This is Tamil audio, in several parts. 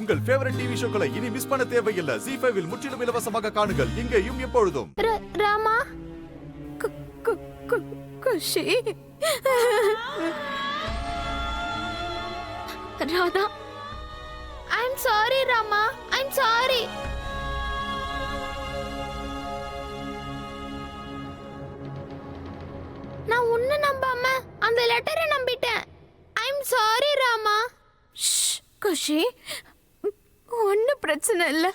உங்கள் ஃபேவரட் டிவி ஷோக்களை இனி மிஸ் பண்ண தேவையில்லை. ZEE5 இல் முற்றிலும் இலவசமாக காணுங்கள். இங்கேயும் எப்பொழுதும். Rama Khushi Radha, I'm sorry Rama, I'm sorry. நான் உன்னை நம்பாம அந்த லெட்டரை நம்பிட்டேன். I'm sorry Rama. குஷி, ஒன்னும் பிரச்சனை இல்ல,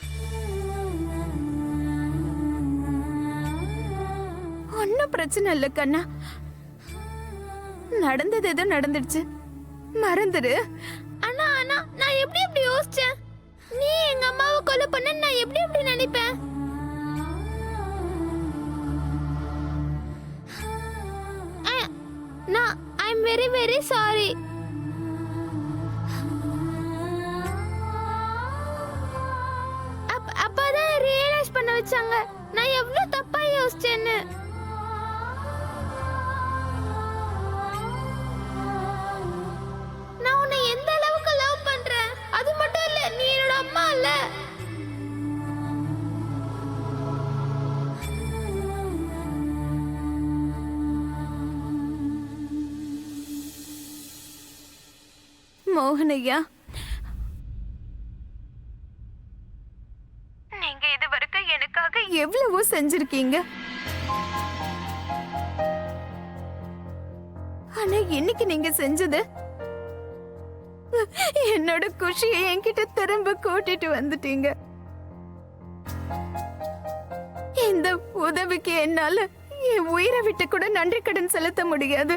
ஒன்னும் பிரச்சனை இல்ல கண்ணா. நடந்தது ஏதோ நடந்துடுச்சு, மறந்துடு. அண்ணா அண்ணா, நான் எப்படி யோசிச்சேன்? நீ எங்க அம்மாவை கொலை பண்ண நான் எப்படி நினைப்பேன்? நான் ஐம் வெரி வெரி சாரி. அப்பதான் ரியலைஸ் பண்ண வச்சாங்க நான் எவ்வளவு தப்பா யோசிச்சேன்னு. நான் உன்னை எந்த அளவுக்கு லவ் பண்றேன், அது மட்டும் இல்ல, நீ என்னோட அம்மா இல்ல. மோகனையா, நீங்க இதுவரைக்கும் எனக்காக எவ்வளவோ செஞ்சிருக்கீங்க. ஆனா இன்னைக்கு நீங்க செஞ்சது என்னோட குஷியை என்கிட்ட திரும்ப கூட்டிட்டு வந்துட்டீங்க. இந்த உதவிக்கு என்னால என் உயிரை விட்டு கூட நன்றி கடன் செலுத்த முடியாது.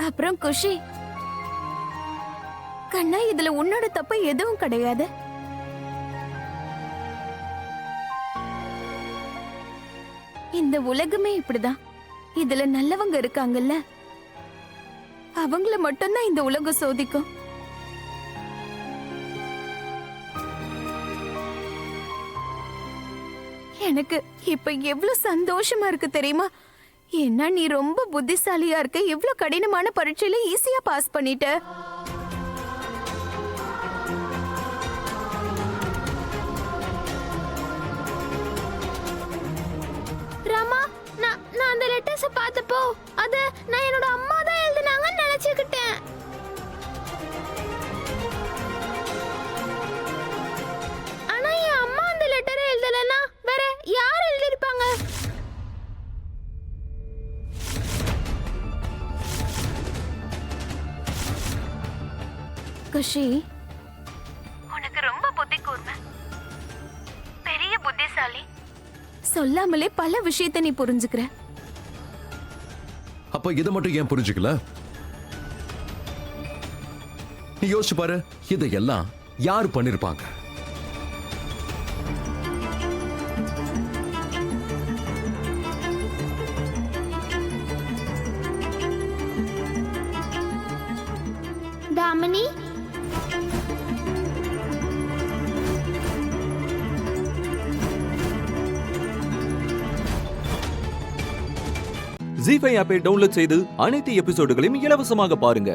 அப்புறம் குஷி கண்ணா, இதுல உன்னோட தப்பு எதுவும் கிடையாது. இந்த உலகமே இப்படிதான். இதுல நல்லவங்க இருக்காங்கல்ல, அவங்கள மட்டும்தான் இந்த உலகம் சோதிக்கும். எனக்கு இப்ப எவ்வளவு சந்தோஷமா இருக்கு தெரியுமா? ஏன்னா நீ ரொம்ப புத்திசாலியா இருக்க. எவ்வளவு கடினமான பரீட்சையில ஈஸியா பாஸ் பண்ணிட்ட. ராமா, நான் அந்த லெட்டர்ஸ் பார்த்தப்போ அது நான் என்னோட அம்மா தான் எழுதினாங்கன்னு நினைச்சுக்கிட்டேன். ஆனா என் அம்மா அந்த லெட்டரை எழுதலன்னா வேற யார் எழுதிருப்பாங்க? குஷி, உனக்கு ரொம்ப புத்தி கூர்மை, பெரிய புத்திசாலி. சொல்லாமலே பல விஷயத்தை நீ புரிஞ்சுக்கிற. அப்ப இதை மட்டும் ஏன் புரிஞ்சுக்கல? நீ யோசிச்சு பாரு, இதையெல்லாம் யாரு பண்ணிருப்பாங்க? தாமினி, ZEE5 ஆப்பை டவுன்லோட் செய்து அனைத்து எபிசோடுகளையும் இலவசமாக பாருங்க.